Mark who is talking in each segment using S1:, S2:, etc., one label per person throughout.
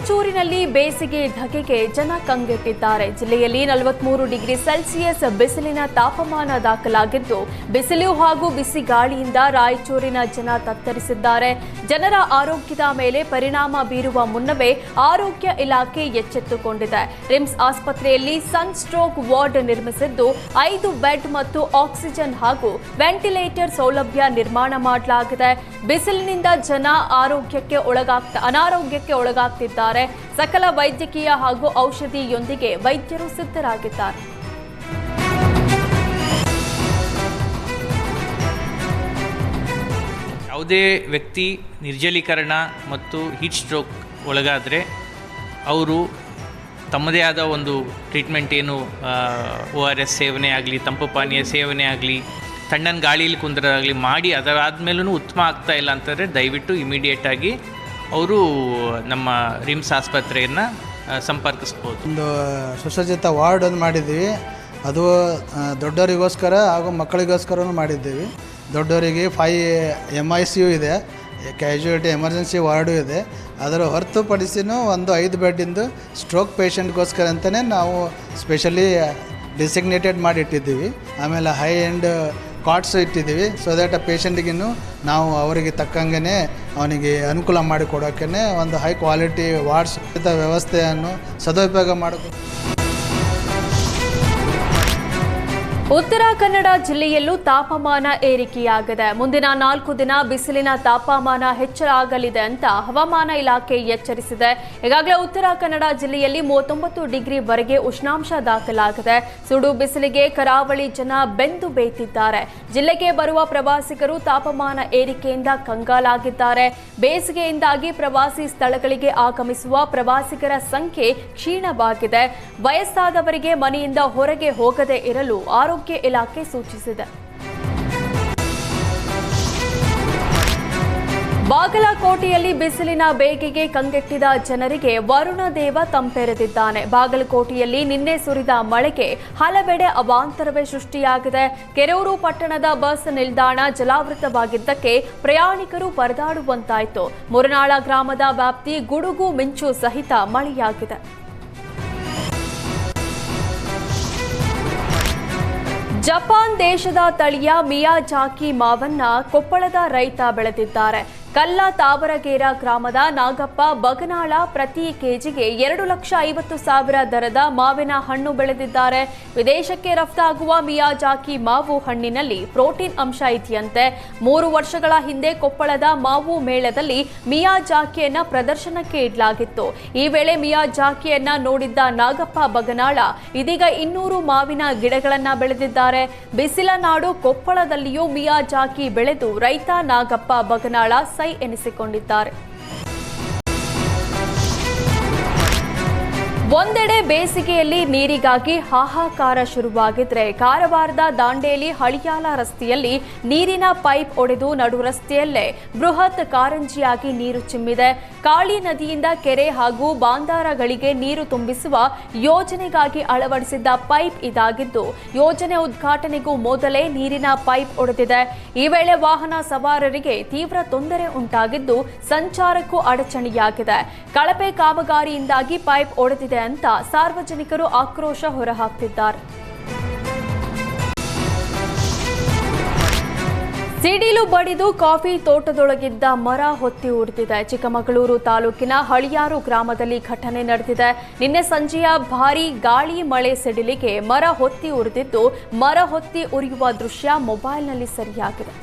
S1: ರಾಯಚೂರಿನಲ್ಲಿ ಬೇಸಿಗೆ ಧಗೆಗೆ ಜನ ಕಂಗೆಟ್ಟಿದ್ದಾರೆ. ಜಿಲ್ಲೆಯಲ್ಲಿ 43 ಡಿಗ್ರಿ ಸೆಲ್ಸಿಯಸ್ ಬಿಸಿಲಿನ ತಾಪಮಾನ ದಾಖಲಾಗಿದ್ದು, ಬಿಸಿಲು ಹಾಗೂ ಬಿಸಿ ಗಾಳಿಯಿಂದ ರಾಯಚೂರಿನ ಜನ ತತ್ತರಿಸಿದ್ದಾರೆ. ಜನರ ಆರೋಗ್ಯದ ಮೇಲೆ ಪರಿಣಾಮ ಬೀರುವ ಮುನ್ನವೇ ಆರೋಗ್ಯ ಇಲಾಖೆ ಎಚ್ಚೆತ್ತುಕೊಂಡಿದೆ. ರಿಮ್ಸ್ ಆಸ್ಪತ್ರೆಯಲ್ಲಿ ಸನ್ ಸ್ಟ್ರೋಕ್ ವಾರ್ಡ್ ನಿರ್ಮಿಸಿದ್ದು 5 ಬೆಡ್ ಮತ್ತು ಆಕ್ಸಿಜನ್ ಹಾಗೂ ವೆಂಟಿಲೇಟರ್ ಸೌಲಭ್ಯ ನಿರ್ಮಾಣ ಮಾಡಲಾಗಿದೆ. ಬಿಸಿಲಿನಿಂದ ಜನ ಅನಾರೋಗ್ಯಕ್ಕೆ ಒಳಗಾಗ್ತಿದ್ದಾರೆ. ಸಕಲ ವೈದ್ಯಕೀಯ ಹಾಗೂ ಔಷಧಿಯೊಂದಿಗೆ ವೈದ್ಯರು ಸಿದ್ಧರಾಗಿದ್ದಾರೆ.
S2: ಯಾವುದೇ ವ್ಯಕ್ತಿ ನಿರ್ಜಲೀಕರಣ ಮತ್ತು ಹೀಟ್ ಸ್ಟ್ರೋಕ್ ಒಳಗಾದರೆ ಅವರು ತಮ್ಮದೇ ಆದ ಒಂದು ಟ್ರೀಟ್ಮೆಂಟ್ ಏನು ORS ಸೇವನೆ ಆಗಲಿ, ತಂಪು ಪಾನೀಯ ಸೇವನೆ ಆಗಲಿ, ತಣ್ಣನ ಗಾಳಿಯಲ್ಲಿ ಕುಂದರಾಗಲಿ ಮಾಡಿ ಅದರಾದಮೇಲೂ ಉತ್ತಮ ಆಗ್ತಾ ಇಲ್ಲ ಅಂತಂದರೆ ದಯವಿಟ್ಟು ಇಮಿಡಿಯೇಟಾಗಿ ಅವರು ನಮ್ಮ ರಿಮ್ಸ್ ಆಸ್ಪತ್ರೆಯನ್ನು ಸಂಪರ್ಕಿಸ್ಬೋದು.
S3: ಒಂದು ಸುಸಜ್ಜಿತ ವಾರ್ಡ್ ಒಂದು ಮಾಡಿದ್ದೀವಿ. ಅದು ದೊಡ್ಡವರಿಗೋಸ್ಕರ ಹಾಗೂ ಮಕ್ಕಳಿಗೋಸ್ಕರನೂ ಮಾಡಿದ್ದೀವಿ. ದೊಡ್ಡವರಿಗೆ 5 MICU ಇದೆ, ಕ್ಯಾಶುಯಾಲಿಟಿ ಎಮರ್ಜೆನ್ಸಿ ವಾರ್ಡು ಇದೆ. ಅದರ ಹೊರತುಪಡಿಸಿನೂ ಒಂದು 5 ಬೆಡ್ಡಿಂದು ಸ್ಟ್ರೋಕ್ ಪೇಷಂಟ್ಗೋಸ್ಕರ ಅಂತಲೇ ನಾವು ಸ್ಪೆಷಲಿ ಡಿಸಿಗ್ನೇಟೆಡ್ ಮಾಡಿ ಇಟ್ಟಿದ್ದೀವಿ. ಆಮೇಲೆ ಹೈ ಎಂಡ್ ಕಾಟ್ಸ್ ಇಟ್ಟಿದ್ದೀವಿ. ಸೊ ದ್ಯಾಟ್ ಪೇಷಂಟಿಗೂ ನಾವು ಅವರಿಗೆ ತಕ್ಕಂಗೆ ಅವನಿಗೆ ಅನುಕೂಲ ಮಾಡಿಕೊಡೋಕ್ಕೆ ಒಂದು ಹೈ ಕ್ವಾಲಿಟಿ ವಾರ್ಡ್ಸ್ ವ್ಯವಸ್ಥೆಯನ್ನು ಸದುಪಯೋಗ ಮಾಡಿಕೊಂಡು
S1: ಉತ್ತರ ಕನ್ನಡ ಜಿಲ್ಲೆಯಲ್ಲೂ ತಾಪಮಾನ ಏರಿಕೆಯಾಗಿದೆ. ಮುಂದಿನ 4 ದಿನ ಬಿಸಿಲಿನ ತಾಪಮಾನ ಹೆಚ್ಚಾಗಲಿದೆ ಅಂತ ಹವಾಮಾನ ಇಲಾಖೆ ಎಚ್ಚರಿಸಿದೆ. ಈಗಾಗಲೇ ಉತ್ತರ ಕನ್ನಡ ಜಿಲ್ಲೆಯಲ್ಲಿ 39 ಡಿಗ್ರಿವರೆಗೆ ಉಷ್ಣಾಂಶ ದಾಖಲಾಗಿದೆ. ಸುಡು ಬಿಸಿಲಿಗೆ ಕರಾವಳಿ ಜನ ಬೆಂದು ಬೇಯ್ತಿದ್ದಾರೆ. ಜಿಲ್ಲೆಗೆ ಬರುವ ಪ್ರವಾಸಿಗರು ತಾಪಮಾನ ಏರಿಕೆಯಿಂದ ಕಂಗಾಲಾಗಿದ್ದಾರೆ. ಬೇಸಿಗೆಯಿಂದಾಗಿ ಪ್ರವಾಸಿ ಸ್ಥಳಗಳಿಗೆ ಆಗಮಿಸುವ ಪ್ರವಾಸಿಗರ ಸಂಖ್ಯೆ ಕ್ಷೀಣವಾಗಿದೆ. ವಯಸ್ಸಾದವರಿಗೆ ಮನೆಯಿಂದ ಹೊರಗೆ ಹೋಗದೇ ಇರಲು ಆರೋಗ್ಯ ಇಲಾಖೆ ಸೂಚಿಸಿದೆ. ಬಾಗಲಕೋಟೆಯಲ್ಲಿ ಬಿಸಿಲಿನ ಬೇಗೆಗೆ ಕಂಗೆಟ್ಟಿದ ಜನರಿಗೆ ವರುಣ ದೇವ ತಂಪೆರೆದಿದ್ದಾನೆ. ಬಾಗಲಕೋಟೆಯಲ್ಲಿ ನಿನ್ನೆ ಸುರಿದ ಮಳೆಗೆ ಹಲವೆಡೆ ಅವಾಂತರವೇ ಸೃಷ್ಟಿಯಾಗಿದೆ. ಕೆರೂರು ಪಟ್ಟಣದ ಬಸ್ ನಿಲ್ದಾಣ ಜಲಾವೃತವಾಗಿದ್ದಕ್ಕೆ ಪ್ರಯಾಣಿಕರು ಪರದಾಡುವಂತಾಯಿತು. ಮುರನಾಳ ಗ್ರಾಮದ ವ್ಯಾಪ್ತಿ ಗುಡುಗು ಮಿಂಚು ಸಹಿತ ಮಳೆಯಾಗಿದೆ. ಜಪಾನ್ ದೇಶದ ತಳಿಯ ಮಿಯಾಜಾಕಿ ಮಾವನ್ನ ಕೊಪ್ಪಳದ ರೈತ ಬೆಳೆದಿದ್ದಾರೆ. ಕಲ್ಲ ತಾವರಗೇರ ಗ್ರಾಮದ ನಾಗಪ್ಪ ಬಗನಾಳ ಪ್ರತಿ ಕೆಜಿಗೆ 2,50,000 ದರದ ಮಾವಿನ ಹಣ್ಣು ಬೆಳೆದಿದ್ದಾರೆ. ವಿದೇಶಕ್ಕೆ ರಫ್ತಾಗುವ ಮಿಯಾಜಾಕಿ ಮಾವು ಹಣ್ಣಿನಲ್ಲಿ ಪ್ರೋಟೀನ್ ಅಂಶ ಇದೆಯಂತೆ. 3 ವರ್ಷಗಳ ಹಿಂದೆ ಕೊಪ್ಪಳದ ಮಾವು ಮೇಳದಲ್ಲಿ ಮಿಯಾಜಾಕಿಯನ್ನ ಪ್ರದರ್ಶನಕ್ಕೆ ಇಡಲಾಗಿತ್ತು. ಈ ವೇಳೆ ಮಿಯಾಜಾಕಿಯನ್ನ ನೋಡಿದ್ದ ನಾಗಪ್ಪ ಬಗನಾಳ ಇದೀಗ 200 ಮಾವಿನ ಗಿಡಗಳನ್ನ ಬೆಳೆದಿದ್ದಾರೆ. ಬಿಸಿಲ ನಾಡು ಕೊಪ್ಪಳದಲ್ಲಿಯೂ ಮಿಯಾಜಾಕಿ ಬೆಳೆದು ರೈತ ನಾಗಪ್ಪ ಬಗನಾಳ ಎನಿಸಿಕೊಂಡಿದ್ದಾರೆ. ಒಂದೆಡೆ ಬೇಸಿಗೆಯಲ್ಲಿ ನೀರಿಗಾಗಿ ಹಾಹಾಕಾರ ಶುರುವಾಗಿದ್ರೆ ಕಾರವಾರದ ದಾಂಡೇಲಿ ಹಳಿಯಾಲ ರಸ್ತೆಯಲ್ಲಿ ನೀರಿನ ಪೈಪ್ ಒಡೆದು ನಡು ರಸ್ತೆಯಲ್ಲೇ ಬೃಹತ್ ಕಾರಂಜಿಯಾಗಿ ನೀರು ಚಿಮ್ಮಿದೆ. ಕಾಳಿ ನದಿಯಿಂದ ಕೆರೆ ಹಾಗೂ ಬಾಂದಾರಗಳಿಗೆ ನೀರು ತುಂಬಿಸುವ ಯೋಜನೆಗಾಗಿ ಅಳವಡಿಸಿದ್ದ ಪೈಪ್ ಇದಾಗಿದ್ದು, ಯೋಜನೆ ಉದ್ಘಾಟನೆಗೂ ಮೊದಲೇ ನೀರಿನ ಪೈಪ್ ಒಡೆದಿದೆ. ಈ ವೇಳೆ ವಾಹನ ಸವಾರರಿಗೆ ತೀವ್ರ ತೊಂದರೆ ಉಂಟಾಗಿದ್ದು ಸಂಚಾರಕ್ಕೂ ಅಡಚಣೆಯಾಗಿದೆ. ಕಳಪೆ ಕಾಮಗಾರಿಯಿಂದಾಗಿ ಪೈಪ್ ಒಡೆದಿದೆ ಅಂತ ಸಾರ್ವಜನಿಕರು ಆಕ್ರೋಶ ಹೊರಹಾಕ್ತಿದ್ದಾರೆ. ಸಿಡಿಲು ಬಡಿದು ಕಾಫಿ ತೋಟದೊಳಗಿದ್ದ ಮರ ಹೊತ್ತಿ ಉರಿದಿದೆ. ಚಿಕ್ಕಮಗಳೂರು ತಾಲೂಕಿನ ಹಳಿಯಾರು ಗ್ರಾಮದಲ್ಲಿ ಘಟನೆ ನಡೆದಿದೆ. ನಿನ್ನೆ ಸಂಜೆಯ ಭಾರೀ ಗಾಳಿ ಮಳೆ ಸಿಡಿಲಿಗೆ ಮರ ಹೊತ್ತಿ ಉರಿದಿದ್ದು, ಮರ ಹೊತ್ತಿ ಉರಿಯುವ ದೃಶ್ಯ ಮೊಬೈಲ್ನಲ್ಲಿ ಸೆರೆಯಾಗಿದೆ.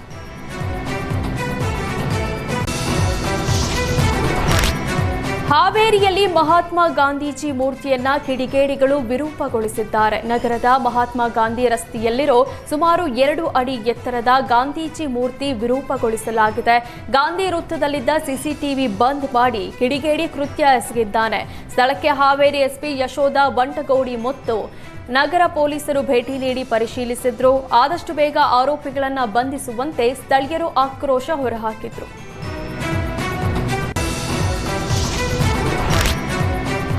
S1: ಹಾವೇರಿಯಲ್ಲಿ ಮಹಾತ್ಮ ಗಾಂಧೀಜಿ ಮೂರ್ತಿಯನ್ನ ಕಿಡಿಗೇಡಿಗಳು ವಿರೂಪಗೊಳಿಸಿದ್ದಾರೆ. ನಗರದ ಮಹಾತ್ಮ ಗಾಂಧಿ ರಸ್ತೆಯಲ್ಲಿರೋ ಸುಮಾರು 2 ಅಡಿ ಎತ್ತರದ ಗಾಂಧೀಜಿ ಮೂರ್ತಿ ವಿರೂಪಗೊಳಿಸಲಾಗಿದೆ. ಗಾಂಧಿ ವೃತ್ತದಲ್ಲಿದ್ದ ಸಿಸಿಟಿವಿ ಬಂದ್ ಮಾಡಿ ಕಿಡಿಗೇಡಿ ಕೃತ್ಯ ಎಸಗಿದ್ದಾನೆ. ಸ್ಥಳಕ್ಕೆ ಹಾವೇರಿ ಎಸ್ಪಿ ಯಶೋಧ ಬಂಟಗೌಡಿ ಮತ್ತು ನಗರ ಪೊಲೀಸರು ಭೇಟಿ ನೀಡಿ ಪರಿಶೀಲಿಸಿದ್ರು. ಆದಷ್ಟು ಬೇಗ ಆರೋಪಿಗಳನ್ನು ಬಂಧಿಸುವಂತೆ ಸ್ಥಳೀಯರು ಆಕ್ರೋಶ ಹೊರಹಾಕಿದ್ರು.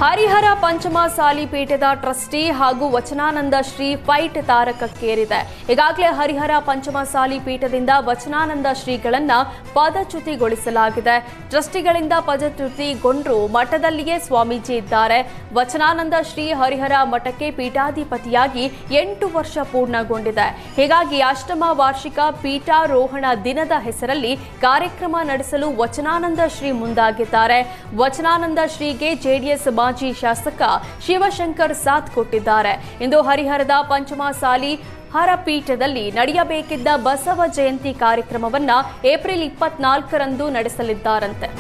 S1: ಹರಿಹರ ಪಂಚಮಸಾಲಿ ಪೀಠದ ಟ್ರಸ್ಟಿ ಹಾಗೂ ವಚನಾನಂದ ಶ್ರೀ ಫೈಟ್ ತಾರಕಕ್ಕೇರಿದೆ. ಈಗಾಗಲೇ ಹರಿಹರ ಪಂಚಮಸಾಲಿ ಪೀಠದಿಂದ ವಚನಾನಂದ ಶ್ರೀಗಳನ್ನ ಪದಚ್ಯುತಿಗೊಳಿಸಲಾಗಿದೆ. ಟ್ರಸ್ಟಿಗಳಿಂದ ಪದಚ್ಯುತಿಗೊಂಡ್ರು ಮಠದಲ್ಲಿಯೇ ಸ್ವಾಮೀಜಿ ಇದ್ದಾರೆ. ವಚನಾನಂದ ಶ್ರೀ ಹರಿಹರ ಮಠಕ್ಕೆ ಪೀಠಾಧಿಪತಿಯಾಗಿ 8 ವರ್ಷ ಪೂರ್ಣಗೊಂಡಿದೆ. ಹೀಗಾಗಿ ಅಷ್ಟಮ ವಾರ್ಷಿಕ ಪೀಠಾರೋಹಣ ದಿನದ ಹೆಸರಲ್ಲಿ ಕಾರ್ಯಕ್ರಮ ನಡೆಸಲು ವಚನಾನಂದ ಶ್ರೀ ಮುಂದಾಗಿದ್ದಾರೆ. ವಚನಾನಂದ ಶ್ರೀಗೆ ಜೆಡಿಎಸ್ ಮಾಜಿ ಶಾಸಕ ಶಿವಶಂಕರ್ ಸಾಥ್ ಕೊಟ್ಟಿದ್ದಾರೆ. ಇಂದು ಹರಿಹರದ ಪಂಚಮಸಾಲಿ ಹರಪೀಠದಲ್ಲಿ ನಡೆಯಬೇಕಿದ್ದ ಬಸವ ಜಯಂತಿ ಕಾರ್ಯಕ್ರಮವನ್ನು ಏಪ್ರಿಲ್ 24ರಂದು ನಡೆಸಲಿದ್ದಾರಂತೆ.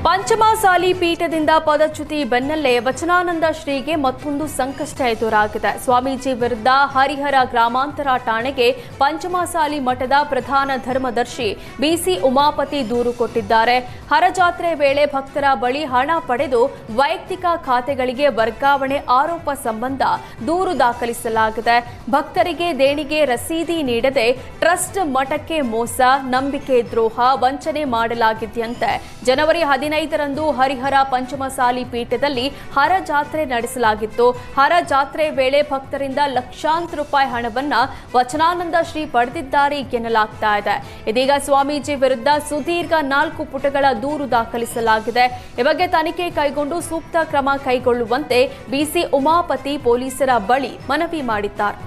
S1: ಪಂಚಮಸಾಲಿ ಪೀಠದಿಂದ ಪದಚ್ಯುತಿ ಬೆನ್ನಲ್ಲೇ ವಚನಾನಂದ ಶ್ರೀಗೆ ಮತ್ತೊಂದು ಸಂಕಷ್ಟ ಎದುರಾಗಿದೆ. ಸ್ವಾಮೀಜಿ ವಿರುದ್ಧ ಹರಿಹರ ಗ್ರಾಮಾಂತರ ಠಾಣೆಗೆ ಪಂಚಮಸಾಲಿ ಮಠದ ಪ್ರಧಾನ ಧರ್ಮದರ್ಶಿ ಬಿಸಿ ಉಮಾಪತಿ ದೂರು ಕೊಟ್ಟಿದ್ದಾರೆ. ಹರಜಾತ್ರೆ ವೇಳೆ ಭಕ್ತರ ಬಳಿ ಹಣ ಪಡೆದು ವೈಯಕ್ತಿಕ ಖಾತೆಗಳಿಗೆ ವರ್ಗಾವಣೆ ಆರೋಪ ಸಂಬಂಧ ದೂರು ದಾಖಲಿಸಲಾಗಿದೆ. ಭಕ್ತರಿಗೆ ದೇಣಿಗೆ ರಸೀದಿ ನೀಡದೆ ಟ್ರಸ್ಟ್ ಮಠಕ್ಕೆ ಮೋಸ, ನಂಬಿಕೆ ದ್ರೋಹ, ವಂಚನೆ ಮಾಡಲಾಗಿದೆಯಂತೆ. ಜನವರಿ 15ರಂದು ಹರಿಹರ ಪಂಚಮಸಾಲಿ ಪೀಠದಲ್ಲಿ ಹರ ಜಾತ್ರೆ ನಡೆಸಲಾಗಿತ್ತು. ಹರ ಜಾತ್ರೆ ವೇಳೆ ಭಕ್ತರಿಂದ ಲಕ್ಷಾಂತರ ರೂಪಾಯಿ ಹಣವನ್ನ ವಚನಾನಂದ ಶ್ರೀ ಪಡೆದಿದ್ದಾರೆ ಎನ್ನಲಾಗ್ತಾ ಇದೆ. ಇದೀಗ ಸ್ವಾಮೀಜಿ ವಿರುದ್ಧ ಸುದೀರ್ಘ 4 ಪುಟಗಳ ದೂರು ದಾಖಲಿಸಲಾಗಿದೆ. ಈ ಬಗ್ಗೆ ತನಿಖೆ ಕೈಗೊಂಡು ಸೂಕ್ತ ಕ್ರಮ ಕೈಗೊಳ್ಳುವಂತೆ ಬಿಸಿ ಉಮಾಪತಿ ಪೊಲೀಸರ ಬಳಿ ಮನವಿ ಮಾಡಿದ್ದಾರೆ.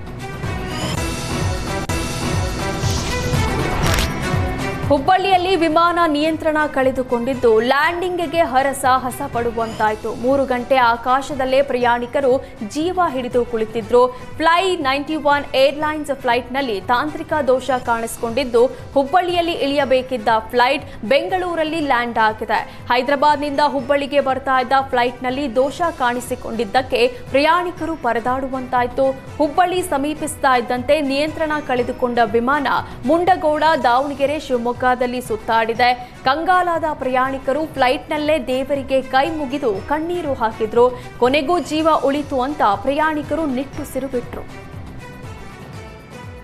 S1: ಹುಬ್ಬಳ್ಳಿಯಲ್ಲಿ ವಿಮಾನ ನಿಯಂತ್ರಣ ಕಳೆದುಕೊಂಡಿದ್ದು ಲ್ಯಾಂಡಿಂಗ್ಗೆ ಹರಸಾಹಸ ಪಡುವಂತಾಯಿತು. 3 ಗಂಟೆ ಆಕಾಶದಲ್ಲೇ ಪ್ರಯಾಣಿಕರು ಜೀವ ಹಿಡಿದು ಕುಳಿತಿದ್ರು. ಫ್ಲೈ 91 ಏರ್ಲೈನ್ಸ್ ಫ್ಲೈಟ್ನಲ್ಲಿ ತಾಂತ್ರಿಕ ದೋಷ ಕಾಣಿಸಿಕೊಂಡಿದ್ದು ಹುಬ್ಬಳ್ಳಿಯಲ್ಲಿ ಇಳಿಯಬೇಕಿದ್ದ ಫ್ಲೈಟ್ ಬೆಂಗಳೂರಲ್ಲಿ ಲ್ಯಾಂಡ್ ಆಗಿದೆ. ಹೈದರಾಬಾದ್ನಿಂದ ಹುಬ್ಬಳ್ಳಿಗೆ ಬರ್ತಾ ಇದ್ದ ಫ್ಲೈಟ್ನಲ್ಲಿ ದೋಷ ಕಾಣಿಸಿಕೊಂಡಿದ್ದಕ್ಕೆ ಪ್ರಯಾಣಿಕರು ಪರದಾಡುವಂತಾಯಿತು. ಹುಬ್ಬಳ್ಳಿ ಸಮೀಪಿಸ್ತಾ ಇದ್ದಂತೆ ನಿಯಂತ್ರಣ ಕಳೆದುಕೊಂಡ ವಿಮಾನ ಮುಂಡಗೋಡ, ದಾವಣಗೆರೆ, ಶಿವಮೊಗ್ಗ ಸುತ್ತಾಡಿದೆ. ಕಂಗಾಲಾದ ಪ್ರಯಾಣಿಕರು ಫ್ಲೈಟ್ನಲ್ಲೇ ದೇವರಿಗೆ ಕೈ ಮುಗಿದು ಕಣ್ಣೀರು ಹಾಕಿದ್ರು. ಕೊನೆಗೂ ಜೀವ ಉಳಿತು ಅಂತ ಪ್ರಯಾಣಿಕರು ನಿಟ್ಟುಸಿರು ಬಿಟ್ರು.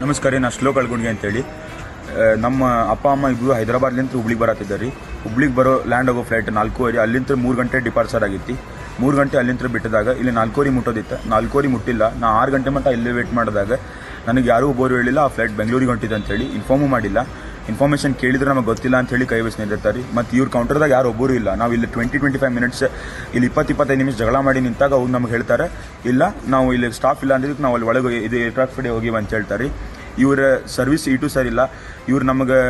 S4: ನಮಸ್ಕಾರ, ನಾ ಶ್ಲೋಕ್ ಅಳ್ಗುಂಡ್ಗೆ ಅಂತೇಳಿ. ನಮ್ಮ ಅಪ್ಪ ಅಮ್ಮ ಇಬ್ಬರು ಹೈದರಾಬಾದ್ಲಿಂದ ಹುಬ್ಳಿಗೆ ಬರತ್ತಿದ್ದಾರೆ. ಹುಬ್ಳಿಗೆ ಬರೋ ಲ್ಯಾಂಡ್ ಆಗೋ ಫ್ಲೈಟ್ 4:30, ಅಲ್ಲಿಂದ 3 ಗಂಟೆ ಡಿಪಾರ್ಚರ್ ಆಗಿತ್ತು. 3 ಗಂಟೆ ಅಲ್ಲಿಂದ ಬಿಟ್ಟಿದಾಗ ಇಲ್ಲಿ 4:30 ಮುಟ್ಟೋದಿತ್ತು. 4:30 ಮುಟ್ಟಿಲ್ಲ. ನಾ 6 ಗಂಟೆ ಮಟ್ಟ ಇಲ್ಲೇ ವೇಟ್ ಮಾಡಿದಾಗ ನನಗೆ ಯಾರೂ ಒಬ್ಬರು ಹೇಳಿಲ್ಲ ಆ ಫ್ಲೈಟ್ ಬೆಂಗಳೂರಿಗೆ ಹೊಂಟಿದೆ ಅಂತೇಳಿ. ಇನ್ಫಾರ್ಮು ಮಾಡಿಲ್ಲ. ಇನ್ಫಾರ್ಮೇಷನ್ ಕೇಳಿದ್ರೆ ನಮಗೆ ಗೊತ್ತಿಲ್ಲ ಅಂತ ಹೇಳಿ ಕೈ ಬಸ್ ನಿಂತಿರ್ತಾರೆ. ಮತ್ತು ಇವ್ರ ಕೌಂಟರ್ದಾಗ ಯಾರು ಒಬ್ಬರು ಇಲ್ಲ. ನಾವು ಇಲ್ಲಿ 20-25 ಮಿನಿಟ್ಸ್ ಇಲ್ಲಿ 20-25 ನಿಮಿಷ ಜಗಳ ಮಾಡಿ ನಿಂತಾಗ ಅವ್ರು ನಮಗೆ ಹೇಳ್ತಾರೆ, ಇಲ್ಲ ನಾವು ಇಲ್ಲಿ ಸ್ಟಾಫ್ ಇಲ್ಲ ಅಂದಿದ್ದಕ್ಕೆ ನಾವು ಅಲ್ಲಿ ಒಳಗೆ ಇದು ಏರ್ಕ್ರಾಫ್ಟ್ ಫೀಡೆ ಹೋಗಿವಿ ಅಂತ ಹೇಳ್ತಾರೆ. ಇವ್ರ ಸರ್ವಿಸ್ ಸರಿ ಇಲ್ಲ. ಇವ್ರು ನಮಗೆ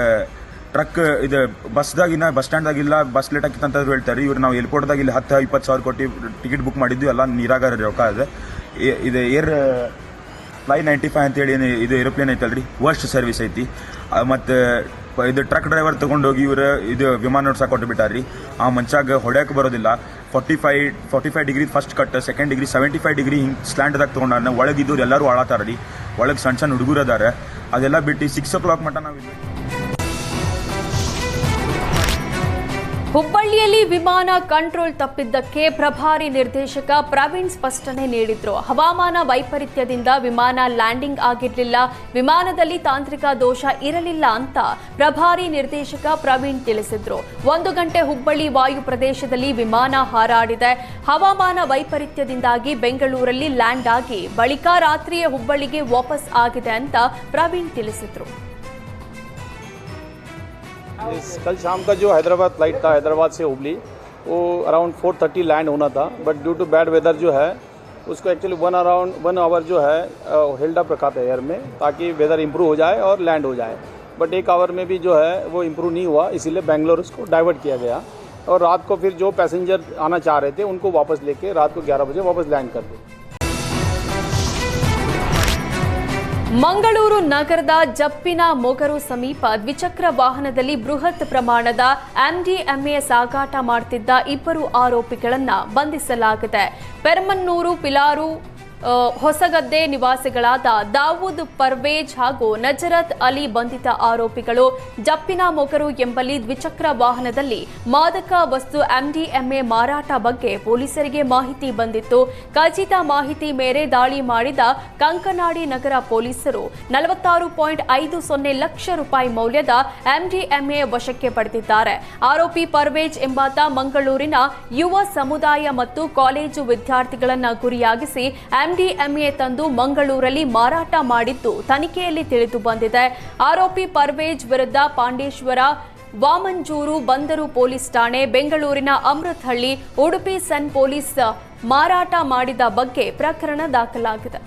S4: ಟ್ರಕ್ ಇದು ಬಸ್ದಾಗಿನ ಬಸ್ ಸ್ಟ್ಯಾಂಡ್ದಾಗಿಲ್ಲ, ಬಸ್ ಲೇಟ್ ಆಗಿತ್ತು ಅಂತ ಹೇಳ್ತಾರೆ. ಇವ್ರು ನಾವು ಏರ್ಪೋರ್ಟ್ದಾಗ ಇಲ್ಲಿ 10-20 ಸಾವಿರ ಕೊಟ್ಟು ಟಿಕೆಟ್ ಬುಕ್ ಮಾಡಿದ್ವಿ, ಎಲ್ಲ ನೀರಾಗ ರೊಕ್ಕ ಇದೆ. ಇದು ಫ್ಲೈ 95 ಅಂತೇಳಿ ಇದು ಏರೋಪ್ಲೇನ್ ಐತಲ್ರಿ, ವರ್ಸ್ಟ್ ಸರ್ವಿಸ್ ಐತಿ. ಮತ್ತು ಇದು ಟ್ರಕ್ ಡ್ರೈವರ್ ತೊಗೊಂಡೋಗಿ ಇವರು ಇದು ವಿಮಾನ ನೋಡ್ಸಕ್ಕೆ ಕೊಟ್ಟು ಬಿಟ್ಟಾರ್ರಿ. ಆ ಮಂಚಾಗ ಹೊಡ್ಯಕ್ಕೆ ಬರೋದಿಲ್ಲ. 45 degree first cut, second degree 75 degree ಹಿಂಗೆ ಸ್ಲ್ಯಾಂಟ್ದಾಗ ತೊಗೊಂಡಾರ. ಒಳಗಿದ್ದವ್ರು ಎಲ್ಲರೂ ಆಳಾತಾರ್ರಿ. ಒಳಗೆ ಸಣ್ಣ ಹುಡುಗರು ಅದಾರ. ಅದೆಲ್ಲ ಬಿಟ್ಟು 6 o'clock ಮಟ್ಟ ನಾವು
S1: ಹುಬ್ಬಳ್ಳಿಯಲ್ಲಿ ವಿಮಾನ ಕಂಟ್ರೋಲ್ ತಪ್ಪಿದ್ದಕ್ಕೆ ಪ್ರಭಾರಿ ನಿರ್ದೇಶಕ ಪ್ರವೀಣ್ ಸ್ಪಷ್ಟನೆ ನೀಡಿದ್ರು. ಹವಾಮಾನ ವೈಪರೀತ್ಯದಿಂದ ವಿಮಾನ ಲ್ಯಾಂಡಿಂಗ್ ಆಗಿರಲಿಲ್ಲ, ವಿಮಾನದಲ್ಲಿ ತಾಂತ್ರಿಕ ದೋಷ ಇರಲಿಲ್ಲ ಅಂತ ಪ್ರಭಾರಿ ನಿರ್ದೇಶಕ ಪ್ರವೀಣ್ ತಿಳಿಸಿದ್ರು. 1 ಗಂಟೆ ಹುಬ್ಬಳ್ಳಿ ವಾಯು ಪ್ರದೇಶದಲ್ಲಿ ವಿಮಾನ ಹಾರಾಡಿದೆ. ಹವಾಮಾನ ವೈಪರೀತ್ಯದಿಂದಾಗಿ ಬೆಂಗಳೂರಲ್ಲಿ ಲ್ಯಾಂಡ್ ಆಗಿ ಬಳಿಕ ರಾತ್ರಿಯೇ ಹುಬ್ಬಳ್ಳಿಗೆ ವಾಪಸ್ ಆಗಿದೆ ಅಂತ ಪ್ರವೀಣ್ ತಿಳಿಸಿದ್ರು.
S5: कल शाम का जो हैदराबाद फ्लाइट था, हैदराबाद से हुबली, वो अराउंड 4:30 लैंड होना था. But due to bad weather जो है उसको एक्चुअली 1 आवर जो है हेल्ड अप रखा था एयर में, ताकि वेदर इंप्रूव हो जाए और लैंड हो जाए. बट 1 आवर में भी जो है वो इंप्रूव नहीं हुआ, इसीलिए बेंगलोर उसको डाइवर्ट किया गया. और रात को फिर जो पैसेंजर आना चाह रहे थे उनको वापस लेके रात को 11 बजे वापस लैंड कर दिया.
S1: ಮಂಗಳೂರು ನಗರದ ಜಪ್ಪಿನ ಮೊಗರು ಸಮೀಪ ದ್ವಿಚಕ್ರ ವಾಹನದಲ್ಲಿ ಬೃಹತ್ ಪ್ರಮಾಣದ MDMA ಸಾಗಾಟ ಮಾಡುತ್ತಿದ್ದ 2 ಆರೋಪಿಗಳನ್ನು ಬಂಧಿಸಲಾಗಿದೆ. ಪೆರ್ಮನ್ನೂರು ಪಿಲಾರು ಹೊಸಗದ್ದೆ ನಿವಾಸಿಗಳಾದ ದಾವೂದ್ ಪರ್ವೇಜ್ ಹಾಗೂ ನಜರತ್ ಅಲಿ ಬಂಧಿತ ಆರೋಪಿಗಳು ಜಪ್ಪಿನ ಮೊಗರು ಎಂಬಲ್ಲಿ ದ್ವಿಚಕ್ರ ವಾಹನದಲ್ಲಿ ಮಾದಕ ವಸ್ತು ಎಂಡಿಎಂಎ ಮಾರಾಟ ಬಗ್ಗೆ ಪೊಲೀಸರಿಗೆ ಮಾಹಿತಿ ಬಂದಿತ್ತು. ಖಚಿತ ಮಾಹಿತಿ ಮೇರೆ ದಾಳಿ ಮಾಡಿದ ಕಂಕನಾಡಿ ನಗರ ಪೊಲೀಸರು 46.50 ಲಕ್ಷ ರೂಪಾಯಿ ಮೌಲ್ಯದ ಎಂಡಿಎಂಎ ವಶಕ್ಕೆ ಪಡೆದಿದ್ದಾರೆ. ಆರೋಪಿ ಪರ್ವೇಜ್ ಎಂಬಾತ ಮಂಗಳೂರಿನ ಯುವ ಸಮುದಾಯ ಮತ್ತು ಕಾಲೇಜು ವಿದ್ಯಾರ್ಥಿಗಳನ್ನು ಗುರಿಯಾಗಿಸಿ ಎಂಡಿಎಂಎ ತಂದು ಮಂಗಳೂರಲ್ಲಿ ಮಾರಾಟ ಮಾಡಿದ್ದು ತನಿಖೆಯಲ್ಲಿ ತಿಳಿದು ಬಂದಿದೆ. ಆರೋಪಿ ಪರ್ವೇಜ್ ವಿರುದ್ಧ ಪಾಂಡೇಶ್ವರ, ವಾಮಂಜೂರು ಬಂದರು ಪೊಲೀಸ್ ಠಾಣೆ, ಬೆಂಗಳೂರಿನ ಅಮೃತಹಳ್ಳಿ, ಉಡುಪಿ ಸನ್ ಪೊಲೀಸ್ ಮಾರಾಟ ಮಾಡಿದ ಬಗ್ಗೆ ಪ್ರಕರಣ ದಾಖಲಾಗಿದೆ.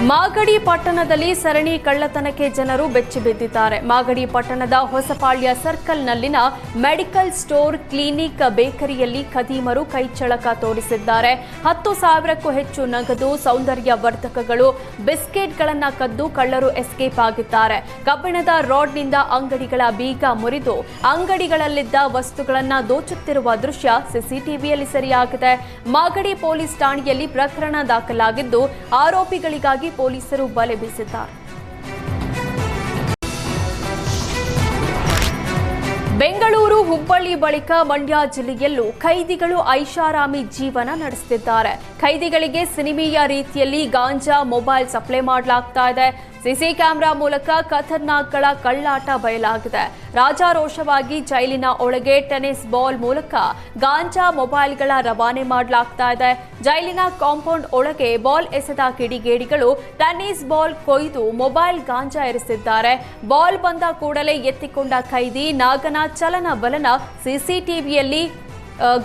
S1: ಮಾಗಡಿ ಪಟ್ಟಣದಲ್ಲಿ ಸರಣಿ ಕಳ್ಳತನಕ್ಕೆ ಜನರು ಬೆಚ್ಚಿಬಿದ್ದಿದ್ದಾರೆ. ಮಾಗಡಿ ಪಟ್ಟಣದ ಹೊಸಪಾಳ್ಯ ಸರ್ಕಲ್ನಲ್ಲಿನ ಮೆಡಿಕಲ್ ಸ್ಟೋರ್, ಕ್ಲಿನಿಕ್, ಬೇಕರಿಯಲ್ಲಿ ಖದೀಮರು ಕೈಚಳಕ ತೋರಿಸಿದ್ದಾರೆ. 10,000ಕ್ಕೂ ಹೆಚ್ಚು ನಗದು, ಸೌಂದರ್ಯ ವರ್ಧಕಗಳು, ಬಿಸ್ಕೆಟ್ಗಳನ್ನು ಕದ್ದು ಕಳ್ಳರು ಎಸ್ಕೇಪ್ ಆಗಿದ್ದಾರೆ. ಕಬ್ಬಿಣದ ರಾಡ್ನಿಂದ ಅಂಗಡಿಗಳ ಬೀಗ ಮುರಿದು ಅಂಗಡಿಗಳಲ್ಲಿದ್ದ ವಸ್ತುಗಳನ್ನು ದೋಚುತ್ತಿರುವ ದೃಶ್ಯ ಸಿಸಿಟಿವಿಯಲ್ಲಿ ಸೆರೆಯಾಗಿದೆ. ಮಾಗಡಿ ಪೊಲೀಸ್ ಠಾಣೆಯಲ್ಲಿ ಪ್ರಕರಣ ದಾಖಲಾಗಿದ್ದು ಆರೋಪಿಗಳಿಗಾಗಿ ಪೊಲೀಸರು ಬಲೆ ಬೀಸಿದ್ದಾರೆ. ಬೆಂಗಳೂರು, ಹುಬ್ಬಳ್ಳಿ ಬಳಿಕ ಮಂಡ್ಯ ಜಿಲ್ಲೆಯಲ್ಲೂ ಖೈದಿಗಳು ಐಷಾರಾಮಿ ಜೀವನ ನಡೆಸುತ್ತಿದ್ದಾರೆ. ಖೈದಿಗಳಿಗೆ ಸಿನಿಮೀಯ ರೀತಿಯಲ್ಲಿ ಗಾಂಜಾ, ಮೊಬೈಲ್ ಸಪ್ಲೈ ಮಾಡಲಾಗ್ತಾ ಇದೆ. ಸಿಸಿ ಕ್ಯಾಮೆರಾ ಮೂಲಕ ಖತರ್ನಾಕ್ಗಳ ಕಳ್ಳಾಟ ಬಯಲಾಗಿದೆ. ರಾಜಾರೋಷವಾಗಿ ಜೈಲಿನ ಒಳಗೆ ಟೆನ್ನಿಸ್ ಬಾಲ್ ಮೂಲಕ ಗಾಂಜಾ, ಮೊಬೈಲ್ಗಳ ರವಾನೆ ಮಾಡಲಾಗ್ತಾ ಇದೆ. ಜೈಲಿನ ಕಾಂಪೌಂಡ್ ಒಳಗೆ ಬಾಲ್ ಎಸೆದ ಕಿಡಿಗೇಡಿಗಳು ಟೆನ್ನಿಸ್ ಬಾಲ್ ಕೊಯ್ದು ಮೊಬೈಲ್ ಗಾಂಜಾ ಇರಿಸಿದ್ದಾರೆ. ಬಾಲ್ ಬಂದ ಕೂಡಲೇ ಎತ್ತಿಕೊಂಡ ಖೈದಿ ನಾಗನ ಚಲನವಲನ ಸಿಸಿಟಿವಿಯಲ್ಲಿ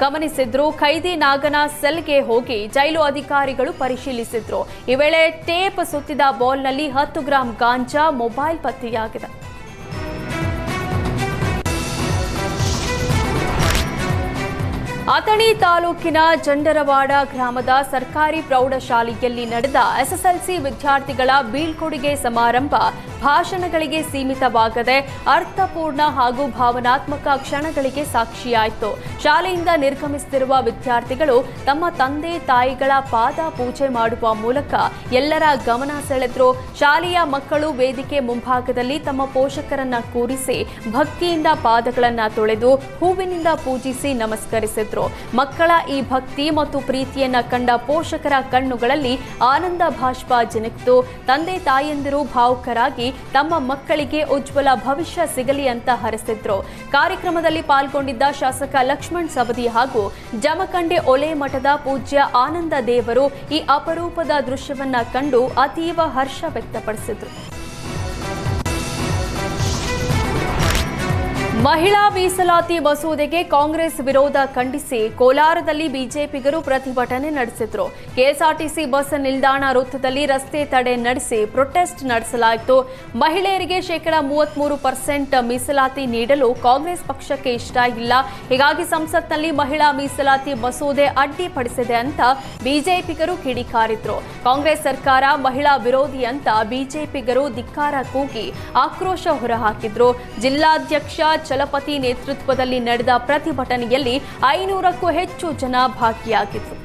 S1: ಗಮನಿಸಿದ್ರು. ಖೈದಿ ನಾಗನ ಸೆಲ್ಗೆ ಹೋಗಿ ಜೈಲು ಅಧಿಕಾರಿಗಳು ಪರಿಶೀಲಿಸಿದ್ರು. ಈ ವೇಳೆ ಟೇಪ್ ಸುತ್ತಿದ ಬಾಲ್ನಲ್ಲಿ 10 ಗ್ರಾಂ ಗಾಂಜಾ, ಮೊಬೈಲ್ ಪತ್ತೆಯಾಗಿದೆ. ಅಥಣಿ ತಾಲೂಕಿನ ಜಂಡರವಾಡ ಗ್ರಾಮದ ಸರ್ಕಾರಿ ಪ್ರೌಢಶಾಲೆಯಲ್ಲಿ ನಡೆದ ಎಸ್ಎಸ್ಎಲ್ಸಿ ವಿದ್ಯಾರ್ಥಿಗಳ ಬೀಳ್ಕೊಡುಗೆ ಸಮಾರಂಭ ಭಾಷಣಗಳಿಗೆ ಸೀಮಿತವಾಗದೆ ಅರ್ಥಪೂರ್ಣ ಹಾಗೂ ಭಾವನಾತ್ಮಕ ಕ್ಷಣಗಳಿಗೆ ಸಾಕ್ಷಿಯಾಯಿತು. ಶಾಲೆಯಿಂದ ನಿರ್ಗಮಿಸುತ್ತಿರುವ ವಿದ್ಯಾರ್ಥಿಗಳು ತಮ್ಮ ತಂದೆ ತಾಯಿಗಳ ಪಾದ ಪೂಜೆ ಮಾಡುವ ಮೂಲಕ ಎಲ್ಲರ ಗಮನ ಸೆಳೆದ್ರು. ಶಾಲೆಯ ಮಕ್ಕಳು ವೇದಿಕೆ ಮುಂಭಾಗದಲ್ಲಿ ತಮ್ಮ ಪೋಷಕರನ್ನ ಕೂರಿಸಿ ಭಕ್ತಿಯಿಂದ ಪಾದಗಳನ್ನ ತೊಳೆದು ಹೂವಿನಿಂದ ಪೂಜಿಸಿ ನಮಸ್ಕರಿಸಿದ್ರು. ಮಕ್ಕಳ ಈ ಭಕ್ತಿ ಮತ್ತು ಪ್ರೀತಿಯನ್ನ ಕಂಡ ಪೋಷಕರ ಕಣ್ಣುಗಳಲ್ಲಿ ಆನಂದ ಬಾಷ್ಪ ಜಿನುಗಿತು. ತಂದೆ ತಾಯಂದಿರು ಭಾವುಕರಾಗಿ ತಮ್ಮ ಮಕ್ಕಳಿಗೆ ಉಜ್ವಲ ಭವಿಷ್ಯ ಸಿಗಲಿ ಅಂತ ಹರಸಿದ್ರು. ಕಾರ್ಯಕ್ರಮದಲ್ಲಿ ಪಾಲ್ಗೊಂಡಿದ್ದ ಶಾಸಕ ಲಕ್ಷ್ಮಣ್ ಸವದಿ ಹಾಗೂ ಜಮಖಂಡಿ ಒಲೆ ಮಠದ ಪೂಜ್ಯ ಆನಂದ ದೇವರು ಈ ಅಪರೂಪದ ದೃಶ್ಯವನ್ನ ಕಂಡು ಅತೀವ ಹರ್ಷ ವ್ಯಕ್ತಪಡಿಸಿದ್ರು. ಮಹಿಳಾ ಮೀಸಲಾತಿ ಮಸೂದೆಗೆ ಕಾಂಗ್ರೆಸ್ ವಿರೋಧ ಖಂಡಿಸಿ ಕೋಲಾರದಲ್ಲಿ ಬಿಜೆಪಿಗರು ಪ್ರತಿಭಟನೆ ನಡೆಸಿದ್ರು. ಕೆಎಸ್ಆರ್ಟಿಸಿ ಬಸ್ ನಿಲ್ದಾಣ ವೃತ್ತದಲ್ಲಿ ರಸ್ತೆ ತಡೆ ನಡೆಸಿ ಪ್ರೊಟೆಸ್ಟ್ ನಡೆಸಲಾಯಿತು. ಮಹಿಳೆಯರಿಗೆ 33% ಮೀಸಲಾತಿ ನೀಡಲು ಕಾಂಗ್ರೆಸ್ ಪಕ್ಷಕ್ಕೆ ಇಷ್ಟ ಇಲ್ಲ. ಹೀಗಾಗಿ ಸಂಸತ್ನಲ್ಲಿ ಮಹಿಳಾ ಮೀಸಲಾತಿ ಮಸೂದೆ ಅಡ್ಡಿಪಡಿಸಿದೆ ಅಂತ ಬಿಜೆಪಿಗರು ಕಿಡಿಕಾರಿದ್ರು. ಕಾಂಗ್ರೆಸ್ ಸರ್ಕಾರ ಮಹಿಳಾ ವಿರೋಧಿ ಅಂತ ಬಿಜೆಪಿಗರು ಧಿಕ್ಕಾರ ಕೂಗಿ ಆಕ್ರೋಶ ಹೊರಹಾಕಿದ್ರು. ಜಿಲ್ಲಾಧ್ಯಕ್ಷ ಚಲಪತಿ ನೇತೃತ್ವದಲ್ಲಿ ನಡೆದ ಪ್ರತಿಭಟನೆಯಲ್ಲಿ 500ಕ್ಕೂ ಹೆಚ್ಚು ಜನ ಭಾಗಿಯಾಗಿದ್ದರು.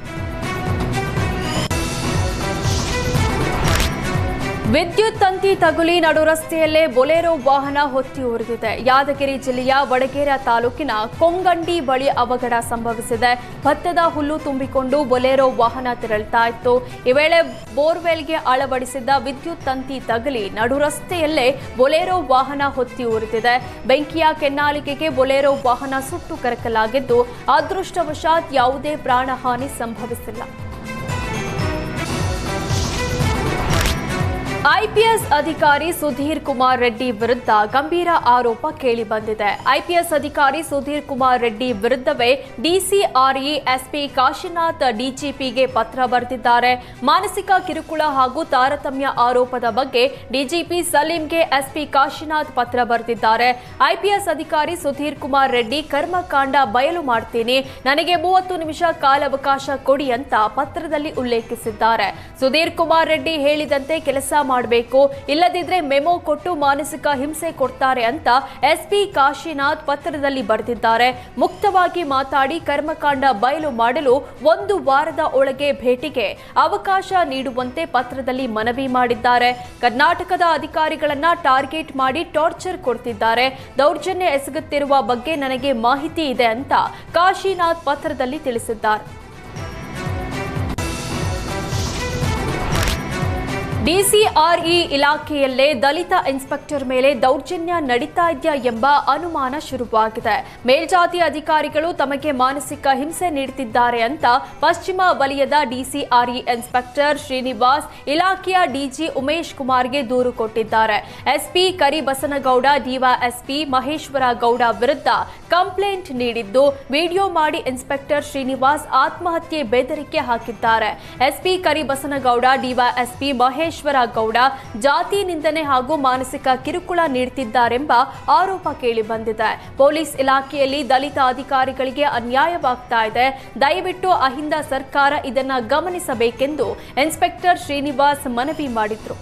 S1: ವಿದ್ಯುತ್ ತಂತಿ ತಗುಲಿ ನಡು ರಸ್ತೆಯಲ್ಲೇ ಬೊಲೆರೋ ವಾಹನ ಹೊತ್ತಿ ಉರಿದಿದೆ. ಯಾದಗಿರಿ ಜಿಲ್ಲೆಯ ವಡಗೇರ ತಾಲೂಕಿನ ಕೊಂಗಂಡಿ ಬಳಿ ಅವಘಡ ಸಂಭವಿಸಿದೆ. ಭತ್ತದ ಹುಲ್ಲು ತುಂಬಿಕೊಂಡು ಬೊಲೆರೋ ವಾಹನ ತೆರಳುತ್ತಾ ಇತ್ತು. ಈ ವೇಳೆ ಬೋರ್ವೆಲ್ಗೆ ಅಳವಡಿಸಿದ್ದ ವಿದ್ಯುತ್ ತಂತಿ ತಗುಲಿ ನಡು ರಸ್ತೆಯಲ್ಲೇ ಬೊಲೆರೋ ವಾಹನ ಹೊತ್ತಿ ಉರಿದಿದೆ. ಬೆಂಕಿಯ ಕೆನ್ನಾಲಿಗೆಗೆ ಬೊಲೆರೋ ವಾಹನ ಸುಟ್ಟು ಕರಕಲಾಗಿದ್ದು ಅದೃಷ್ಟವಶಾತ್ ಯಾವುದೇ ಪ್ರಾಣಹಾನಿ ಸಂಭವಿಸಿಲ್ಲ. ಐಪಿಎಸ್ ಅಧಿಕಾರಿ ಸುಧೀರ್ ಕುಮಾರ್ ರೆಡ್ಡಿ ವಿರುದ್ಧ ಗಂಭೀರ ಆರೋಪ ಕೇಳಿಬಂದಿದೆ. ಐಪಿಎಸ್ ಅಧಿಕಾರಿ ಸುಧೀರ್ ಕುಮಾರ್ ರೆಡ್ಡಿ ವಿರುದ್ಧವೇ ಡಿಸಿಆರ್ಇ ಎಸ್ಪಿ ಕಾಶಿನಾಥ್ ಡಿಜಿಪಿಗೆ ಪತ್ರ ಬರೆದಿದ್ದಾರೆ. ಮಾನಸಿಕ ಕಿರುಕುಳ ಹಾಗೂ ತಾರತಮ್ಯ ಆರೋಪದ ಬಗ್ಗೆ ಡಿಜಿಪಿ ಸಲೀಂಗೆ ಎಸ್ಪಿ ಕಾಶಿನಾಥ್ ಪತ್ರ ಬರೆದಿದ್ದಾರೆ. ಐಪಿಎಸ್ ಅಧಿಕಾರಿ ಸುಧೀರ್ ಕುಮಾರ್ ರೆಡ್ಡಿ ಕರ್ಮಕಾಂಡ ಬಯಲು ಮಾಡ್ತೀನಿ, ನನಗೆ 30 ನಿಮಿಷ ಕಾಲಾವಕಾಶ ಕೊಡಿ ಅಂತ ಪತ್ರದಲ್ಲಿ ಉಲ್ಲೇಖಿಸಿದ್ದಾರೆ. ಸುಧೀರ್ ಕುಮಾರ್ ರೆಡ್ಡಿ ಹೇಳಿದಂತೆ ಕೆಲಸ ಮಾಡಬೇಕು, ಇಲ್ಲದಿದ್ರೆ ಮೆಮೊ ಕೊಟ್ಟು ಮಾನಸಿಕ ಹಿಂಸೆ ಕೊಡ್ತಾರೆ ಅಂತ ಎಸ್ಪಿ ಕಾಶಿನಾಥ್ ಪತ್ರದಲ್ಲಿ ಬರೆದಿದ್ದಾರೆ. ಮುಕ್ತವಾಗಿ ಮಾತಾಡಿ ಕರ್ಮಕಾಂಡ ಬಯಲು ಮಾಡಲು 1 ವಾರದ ಒಳಗೆ ಭೇಟಿಗೆ ಅವಕಾಶ ನೀಡುವಂತೆ ಪತ್ರದಲ್ಲಿ ಮನವಿ ಮಾಡಿದ್ದಾರೆ. ಕರ್ನಾಟಕದ ಅಧಿಕಾರಿಗಳನ್ನ ಟಾರ್ಗೆಟ್ ಮಾಡಿ ಟಾರ್ಚರ್ ಕೊಡ್ತಿದ್ದಾರೆ. ದೌರ್ಜನ್ಯ ಎಸಗುತ್ತಿರುವ ಬಗ್ಗೆ ನನಗೆ ಮಾಹಿತಿ ಇದೆ ಅಂತ ಕಾಶಿನಾಥ್ ಪತ್ರದಲ್ಲಿ ತಿಳಿಸಿದ್ದಾರೆ. ಡಿಸಿಆರ್ಇ ಇಲಾಖೆಯಲ್ಲೇ ದಲಿತ ಇನ್ಸ್ಪೆಕ್ಟರ್ ಮೇಲೆ ದೌರ್ಜನ್ಯ ನಡೀತಾ ಇದೆಯಾ ಎಂಬ ಅನುಮಾನ ಶುರುವಾಗಿದೆ. ಮೇಲ್ಜಾತಿ ಅಧಿಕಾರಿಗಳು ತಮಗೆ ಮಾನಸಿಕ ಹಿಂಸೆ ನೀಡುತ್ತಿದ್ದಾರೆ ಅಂತ ಪಶ್ಚಿಮ ವಲಯದ ಡಿಸಿಆರ್ಇ ಇನ್ಸ್ಪೆಕ್ಟರ್ ಶ್ರೀನಿವಾಸ್ ಇಲಾಖೆಯ ಡಿಜಿ ಉಮೇಶ್ ಕುಮಾರ್ಗೆ ದೂರು ಕೊಟ್ಟಿದ್ದಾರೆ. ಎಸ್ಪಿ ಕರಿಬಸನಗೌಡ ಡಿವೈಎಸ್ಪಿ ಮಹೇಶ್ವರ ಗೌಡ ವಿರುದ್ಧ ಕಂಪ್ಲೇಂಟ್ ನೀಡಿದ್ದು, ವಿಡಿಯೋ ಮಾಡಿ ಇನ್ಸ್ಪೆಕ್ಟರ್ ಶ್ರೀನಿವಾಸ್ ಆತ್ಮಹತ್ಯೆ ಬೆದರಿಕೆ ಹಾಕಿದ್ದಾರೆ. ಎಸ್ಪಿ ಕರಿಬಸನಗೌಡ ಡಿವೈಎಸ್ಪಿ ಮಹೇಶ್ವರ ಗೌಡ ಜಾತಿ ನಿಂದನೆ ಹಾಗೂ ಮಾನಸಿಕ ಕಿರುಕುಳ ನೀಡುತ್ತಿದ್ದಾರೆಂಬ ಆರೋಪ ಕೇಳಿಬಂದಿದೆ. ಪೊಲೀಸ್ ಇಲಾಖೆಯಲ್ಲಿ ದಲಿತ ಅಧಿಕಾರಿಗಳಿಗೆ ಅನ್ಯಾಯವಾಗ್ತಾ ಇದೆ. ದಯವಿಟ್ಟು ಅಹಿಂದ ಸರ್ಕಾರ ಇದನ್ನ ಗಮನಿಸಬೇಕೆಂದು ಇನ್ಸ್ಪೆಕ್ಟರ್ ಶ್ರೀನಿವಾಸ್ ಮನವಿ ಮಾಡಿದ್ರು.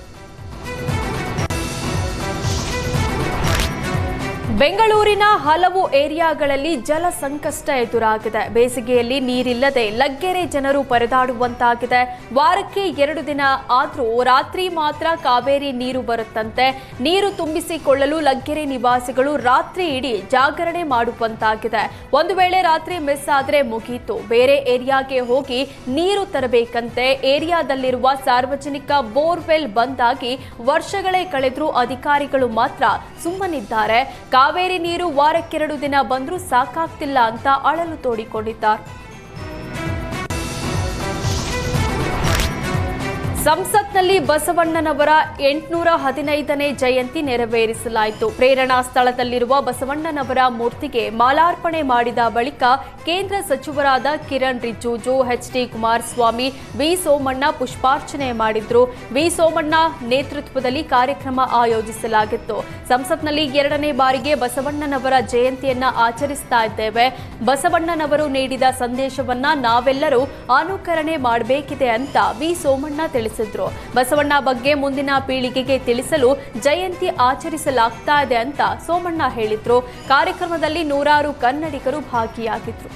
S1: ಬೆಂಗಳೂರಿನ ಹಲವು ಏರಿಯಾಗಳಲ್ಲಿ ಜಲ ಸಂಕಷ್ಟ ಎದುರಾಗಿದೆ. ಬೇಸಿಗೆಯಲ್ಲಿ ನೀರಿಲ್ಲದೆ ಲಗ್ಗೆರೆ ಜನರು ಪರದಾಡುವಂತಾಗಿದೆ. ವಾರಕ್ಕೆ 2 ದಿನ ಆದರೂ ರಾತ್ರಿ ಮಾತ್ರ ಕಾವೇರಿ ನೀರು ಬರುತ್ತಂತೆ. ನೀರು ತುಂಬಿಸಿಕೊಳ್ಳಲು ಲಗ್ಗೆರೆ ನಿವಾಸಿಗಳು ರಾತ್ರಿ ಇಡೀ ಜಾಗರಣೆ ಮಾಡುವಂತಾಗಿದೆ. ಒಂದು ವೇಳೆ ರಾತ್ರಿ ಮಿಸ್ ಆದರೆ ಮುಗೀತು, ಬೇರೆ ಏರಿಯಾಗೆ ಹೋಗಿ ನೀರು ತರಬೇಕಂತೆ. ಏರಿಯಾದಲ್ಲಿರುವ ಸಾರ್ವಜನಿಕ ಬೋರ್ವೆಲ್ ಬಂದಾಗಿ ವರ್ಷಗಳೇ ಕಳೆದರೂ ಅಧಿಕಾರಿಗಳು ಮಾತ್ರ ಸುಮ್ಮನಿದ್ದಾರೆ. ಕಾವೇರಿ ನೀರು ವಾರಕ್ಕೆ 2 ದಿನ ಬಂದರೂ ಸಾಕಾಗ್ತಿಲ್ಲ ಅಂತ ಅಳಲು ತೋಡಿಕೊಂಡಿದ್ದಾರೆ. ಸಂಸತ್ನಲ್ಲಿ ಬಸವಣ್ಣನವರ 815ನೇ ಜಯಂತಿ ನೆರವೇರಿಸಲಾಯಿತು. ಪ್ರೇರಣಾ ಸ್ಥಳದಲ್ಲಿರುವ ಬಸವಣ್ಣನವರ ಮೂರ್ತಿಗೆ ಮಾಲಾರ್ಪಣೆ ಮಾಡಿದ ಬಳಿಕ ಕೇಂದ್ರ ಸಚಿವರಾದ ಕಿರಣ್ ರಿಜಿಜು, ಎಚ್ಡಿ ಕುಮಾರಸ್ವಾಮಿ, ವಿ ಸೋಮಣ್ಣ ಪುಷ್ಪಾರ್ಚನೆ ಮಾಡಿದ್ರು. ವಿ ಸೋಮಣ್ಣ ನೇತೃತ್ವದಲ್ಲಿ ಕಾರ್ಯಕ್ರಮ ಆಯೋಜಿಸಲಾಗಿತ್ತು. ಸಂಸತ್ನಲ್ಲಿ 2ನೇ ಬಾರಿಗೆ ಬಸವಣ್ಣನವರ ಜಯಂತಿಯನ್ನ ಆಚರಿಸ್ತಾ ಇದ್ದೇವೆ. ಬಸವಣ್ಣನವರು ನೀಡಿದ ಸಂದೇಶವನ್ನ ನಾವೆಲ್ಲರೂ ಅನುಕರಣೆ ಮಾಡಬೇಕಿದೆ ಅಂತ ವಿ ಸೋಮಣ್ಣ ತಿಳಿಸಿದರು. ಬಸವಣ್ಣ ಬಗ್ಗೆ ಮುಂದಿನ ಪೀಳಿಗೆಗೆ ತಿಳಿಸಲು ಜಯಂತಿ ಆಚರಿಸಲಾಗ್ತಾ ಇದೆ ಅಂತ ಸೋಮಣ್ಣ ಹೇಳಿದ್ರು. ಕಾರ್ಯಕ್ರಮದಲ್ಲಿ 100 ಕನ್ನಡಿಗರು ಭಾಗಿಯಾಗಿದ್ರು.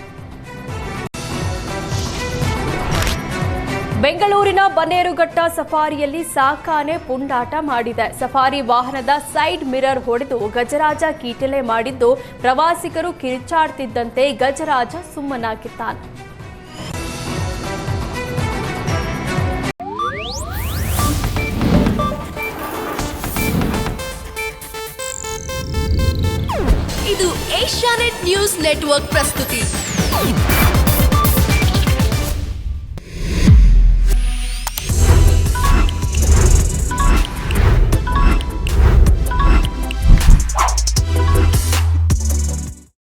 S1: ಬೆಂಗಳೂರಿನ ಬನ್ನೇರುಘಟ್ಟ ಸಫಾರಿಯಲ್ಲಿ ಸಾಕಾನೆ ಪುಂಡಾಟ ಮಾಡಿದೆ. ಸಫಾರಿ ವಾಹನದ ಸೈಡ್ ಮಿರರ್ ಹೊಡೆದು ಗಜರಾಜ ಕೀಟಲೆ ಮಾಡಿದ್ದು, ಪ್ರವಾಸಿಗರು ಕಿರುಚಾಡ್ತಿದ್ದಂತೆ ಗಜರಾಜ ಸುಮ್ಮನಾಗಿದ್ದಾನೆ.
S6: ಇದು ಏಷ್ಯಾನೆಟ್ ನ್ಯೂಸ್ ನೆಟ್ವರ್ಕ್ ಪ್ರಸ್ತುತಿ.